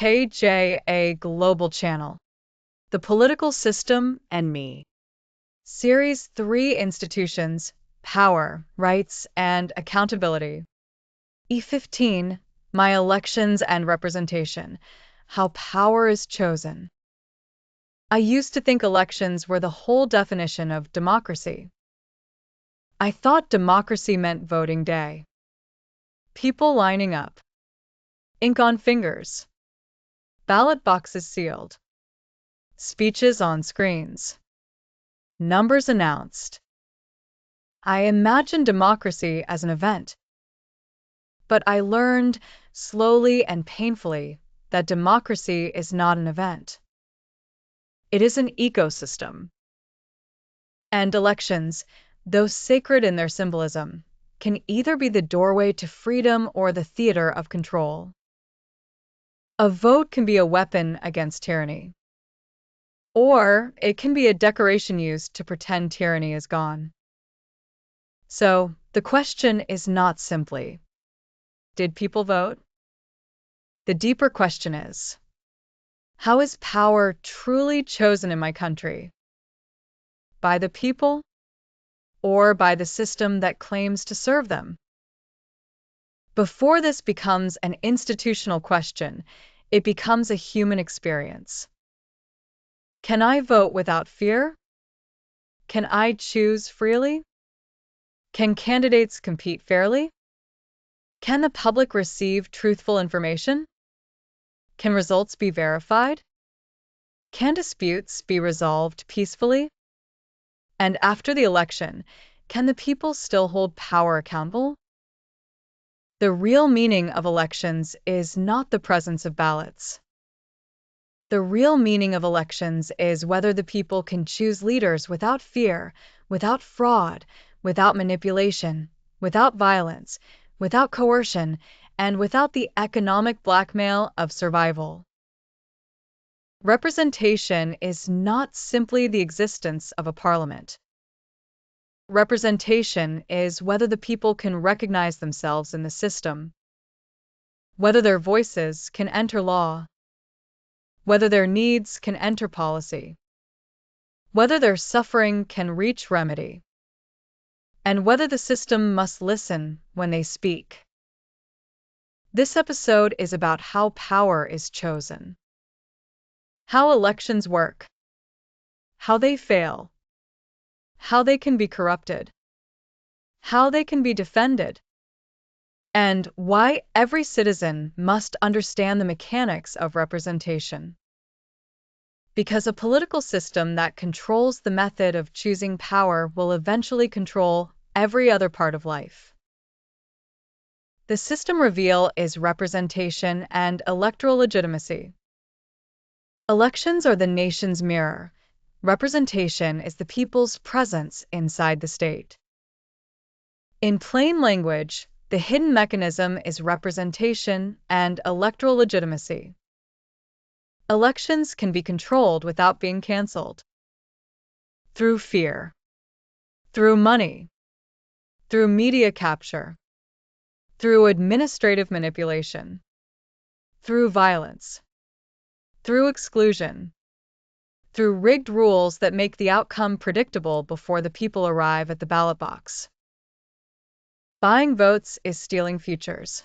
KJA Global Channel, The Political System and Me. Series 3 Institutions, Power, Rights, and Accountability. E15, My Elections and Representation, How Power is Chosen. I used to think elections were the whole definition of democracy. I thought democracy meant voting day. People lining up. Ink on fingers. Ballot boxes sealed. Speeches on screens. Numbers announced. I imagined democracy as an event. But I learned, slowly and painfully, that democracy is not an event. It is an ecosystem. And elections, though sacred in their symbolism, can either be the doorway to freedom or the theater of control. A vote can be a weapon against tyranny. Or it can be a decoration used to pretend tyranny is gone. So, the question is not simply, did people vote? The deeper question is, how is power truly chosen in my country? By the people or by the system that claims to serve them? Before this becomes an institutional question, it becomes a human experience. Can I vote without fear? Can I choose freely? Can candidates compete fairly? Can the public receive truthful information? Can results be verified? Can disputes be resolved peacefully? And after the election, can the people still hold power accountable? The real meaning of elections is not the presence of ballots. The real meaning of elections is whether the people can choose leaders without fear, without fraud, without manipulation, without violence, without coercion, and without the economic blackmail of survival. Representation is not simply the existence of a parliament. Representation is whether the people can recognize themselves in the system, whether their voices can enter law, whether their needs can enter policy, whether their suffering can reach remedy, and whether the system must listen when they speak. This episode is about how power is chosen, how elections work, how they fail, how they can be corrupted, how they can be defended, and why every citizen must understand the mechanics of representation. Because a political system that controls the method of choosing power will eventually control every other part of life. The system reveal is representation and electoral legitimacy. Elections are the nation's mirror. Representation is the people's presence inside the state. In plain language, the hidden mechanism is representation and electoral legitimacy. Elections can be controlled without being canceled. Through fear. Through money. Through media capture. Through administrative manipulation. Through violence. Through exclusion. Through rigged rules that make the outcome predictable before the people arrive at the ballot box. Buying votes is stealing futures.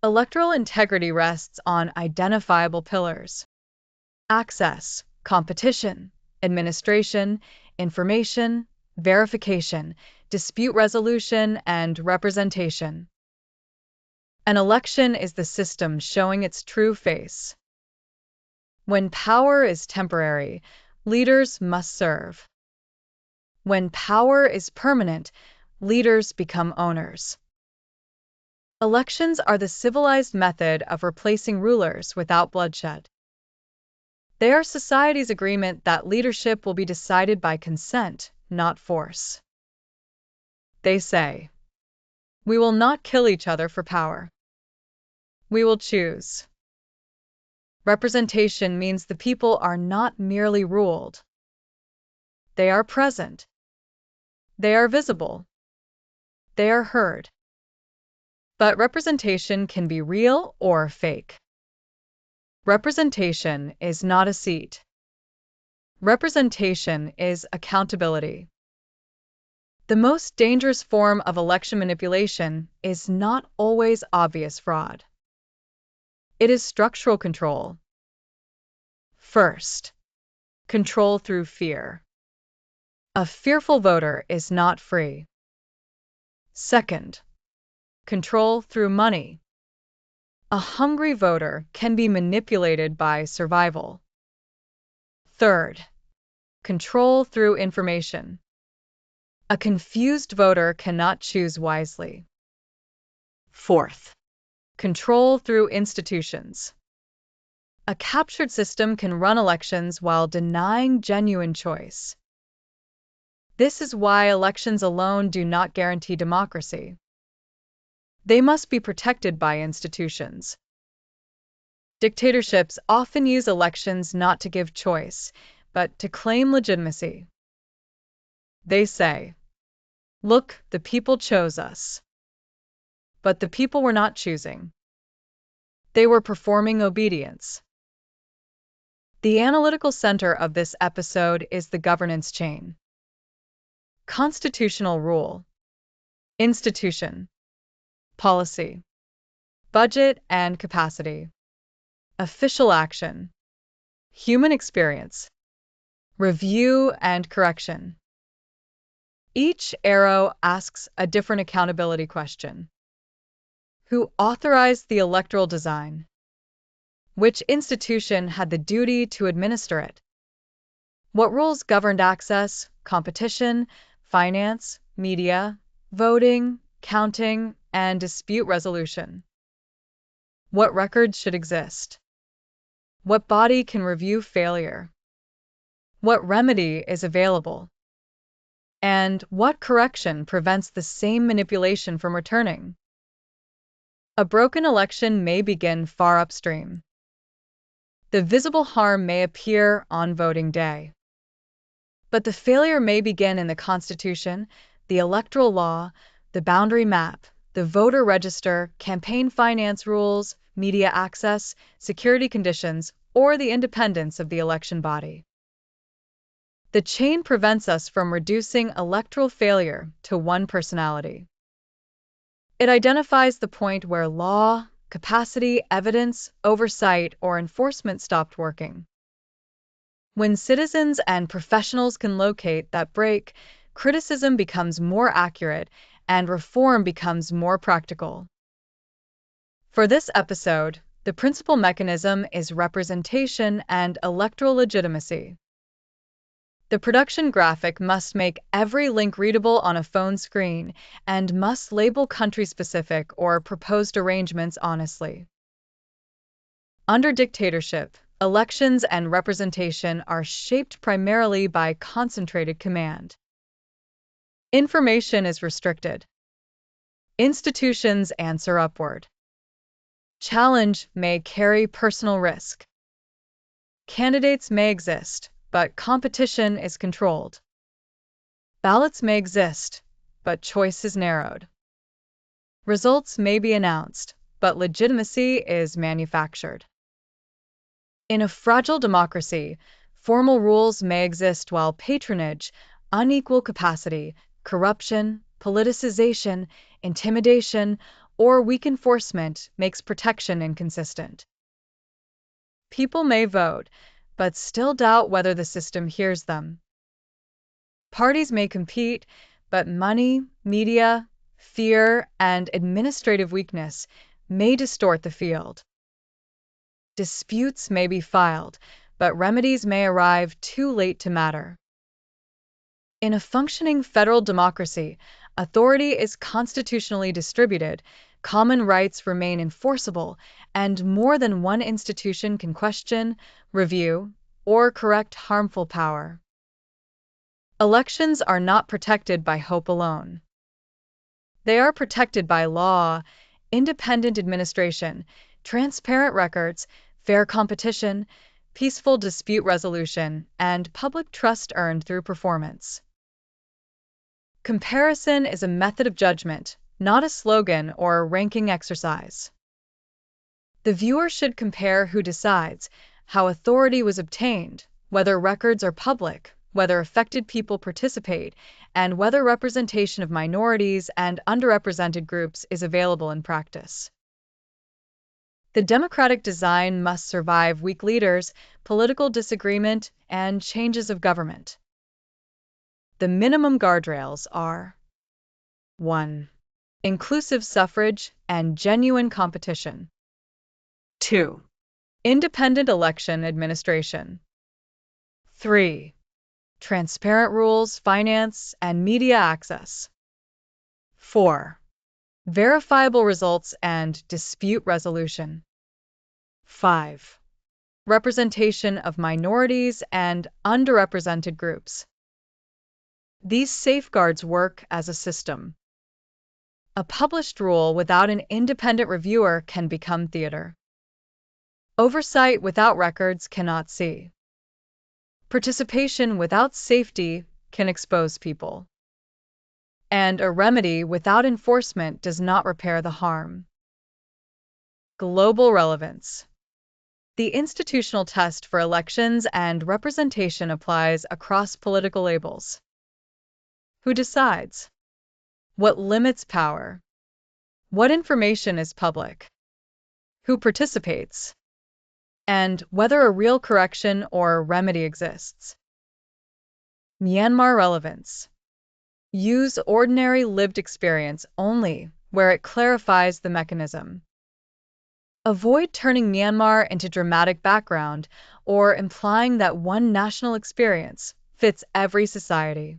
Electoral integrity rests on identifiable pillars: access, competition, administration, information, verification, dispute resolution, and representation. An election is the system showing its true face. When power is temporary, leaders must serve. When power is permanent, leaders become owners. Elections are the civilized method of replacing rulers without bloodshed. They are society's agreement that leadership will be decided by consent, not force. They say, we will not kill each other for power. We will choose. Representation means the people are not merely ruled. They are present. They are visible. They are heard. But representation can be real or fake. Representation is not a seat. Representation is accountability. The most dangerous form of election manipulation is not always obvious fraud. It is structural control. First, control through fear. A fearful voter is not free. Second, control through money. A hungry voter can be manipulated by survival. Third, control through information. A confused voter cannot choose wisely. Fourth, control through institutions. A captured system can run elections while denying genuine choice. This is why elections alone do not guarantee democracy. They must be protected by institutions. Dictatorships often use elections not to give choice, but to claim legitimacy. They say, "Look, the people chose us." But the people were not choosing. They were performing obedience. The analytical center of this episode is the governance chain. Constitutional rule, institution, policy, budget and capacity, official action, human experience, review and correction. Each arrow asks a different accountability question. Who authorized the electoral design? Which institution had the duty to administer it? What rules governed access, competition, finance, media, voting, counting, and dispute resolution? What records should exist? What body can review failure? What remedy is available? And what correction prevents the same manipulation from returning? A broken election may begin far upstream. The visible harm may appear on voting day. But the failure may begin in the Constitution, the electoral law, the boundary map, the voter register, campaign finance rules, media access, security conditions, or the independence of the election body. The chain prevents us from reducing electoral failure to one personality. It identifies the point where law, capacity, evidence, oversight, or enforcement stopped working. When citizens and professionals can locate that break, criticism becomes more accurate and reform becomes more practical. For this episode, the principal mechanism is representation and electoral legitimacy. The production graphic must make every link readable on a phone screen and must label country-specific or proposed arrangements honestly. Under dictatorship, elections and representation are shaped primarily by concentrated command. Information is restricted. Institutions answer upward. Challenge may carry personal risk. Candidates may exist, but competition is controlled. Ballots may exist, but choice is narrowed. Results may be announced, but legitimacy is manufactured. In a fragile democracy, formal rules may exist while patronage, unequal capacity, corruption, politicization, intimidation, or weak enforcement makes protection inconsistent. People may vote, but still doubt whether the system hears them. Parties may compete, but money, media, fear, and administrative weakness may distort the field. Disputes may be filed, but remedies may arrive too late to matter. In a functioning federal democracy, authority is constitutionally distributed, common rights remain enforceable, and more than one institution can question, review, or correct harmful power. Elections are not protected by hope alone. They are protected by law, independent administration, transparent records, fair competition, peaceful dispute resolution, and public trust earned through performance. Comparison is a method of judgment, not a slogan or a ranking exercise. The viewer should compare who decides, how authority was obtained, whether records are public, whether affected people participate, and whether representation of minorities and underrepresented groups is available in practice. The democratic design must survive weak leaders, political disagreement, and changes of government. The minimum guardrails are 1. Inclusive suffrage and genuine competition. 2. Independent election administration. 3. Transparent rules, finance, and media access. 4. Verifiable results and dispute resolution. 5. Representation of minorities and underrepresented groups. These safeguards work as a system. A published rule without an independent reviewer can become theater. Oversight without records cannot see. Participation without safety can expose people. And a remedy without enforcement does not repair the harm. Global relevance. The institutional test for elections and representation applies across political labels. Who decides? What limits power? What information is public? Who participates? And whether a real correction or remedy exists. Myanmar relevance. Use ordinary lived experience only where it clarifies the mechanism. Avoid turning Myanmar into dramatic background or implying that one national experience fits every society.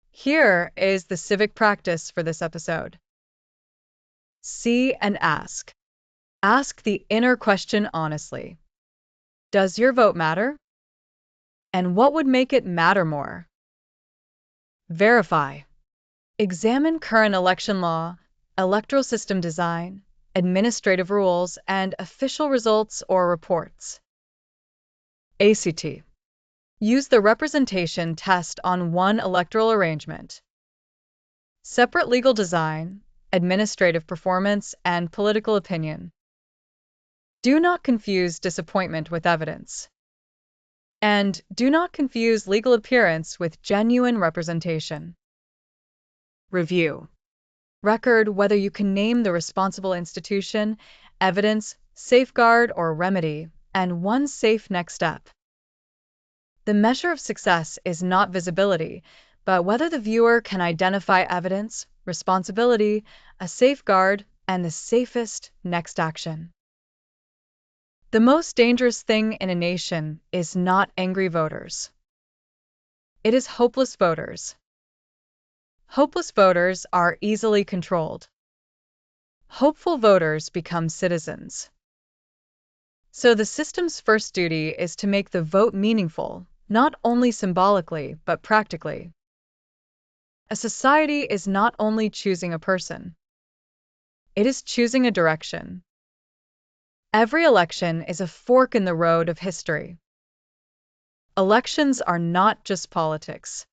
Here is the civic practice for this episode. See and ask. Ask the inner question honestly. Does your vote matter? And what would make it matter more? Verify. Examine current election law, electoral system design, administrative rules, and official results or reports. ACT. Use the representation test on one electoral arrangement. Separate legal design, administrative performance, and political opinion. Do not confuse disappointment with evidence. And do not confuse legal appearance with genuine representation. Review. Record whether you can name the responsible institution, evidence, safeguard, or remedy, and one safe next step. The measure of success is not visibility, but whether the viewer can identify evidence, responsibility, a safeguard, and the safest next action. The most dangerous thing in a nation is not angry voters. It is hopeless voters. Hopeless voters are easily controlled. Hopeful voters become citizens. So the system's first duty is to make the vote meaningful, not only symbolically, but practically. A society is not only choosing a person. It is choosing a direction. Every election is a fork in the road of history. Elections are not just politics.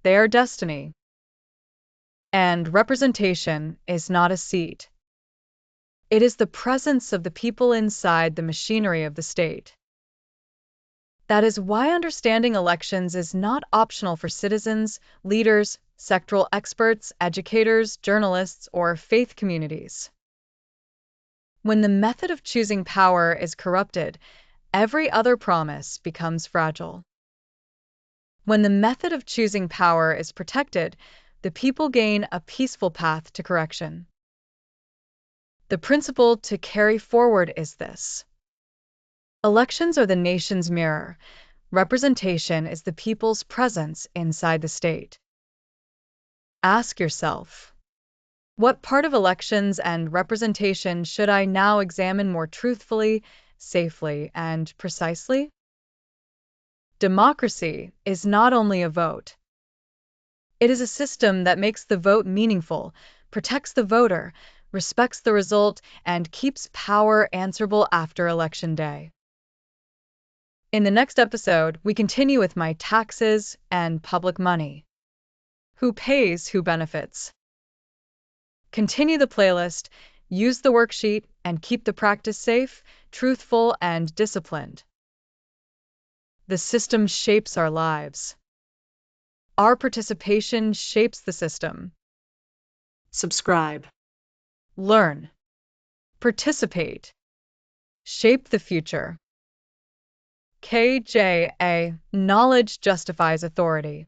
They are destiny. And representation is not a seat. It is the presence of the people inside the machinery of the state. That is why understanding elections is not optional for citizens, leaders, sectoral experts, educators, journalists, or faith communities. When the method of choosing power is corrupted, every other promise becomes fragile. When the method of choosing power is protected, the people gain a peaceful path to correction. The principle to carry forward is this. Elections are the nation's mirror. Representation is the people's presence inside the state. Ask yourself, what part of elections and representation should I now examine more truthfully, safely, and precisely? Democracy is not only a vote. It is a system that makes the vote meaningful, protects the voter, respects the result, and keeps power answerable after Election Day. In the next episode, we continue with my taxes and public money. Who pays, who benefits? Continue the playlist, Use the worksheet and keep the practice safe, truthful, and disciplined. The system shapes our lives. Our participation shapes the system. Subscribe. Learn. Participate. Shape the future. KJA. Knowledge justifies authority.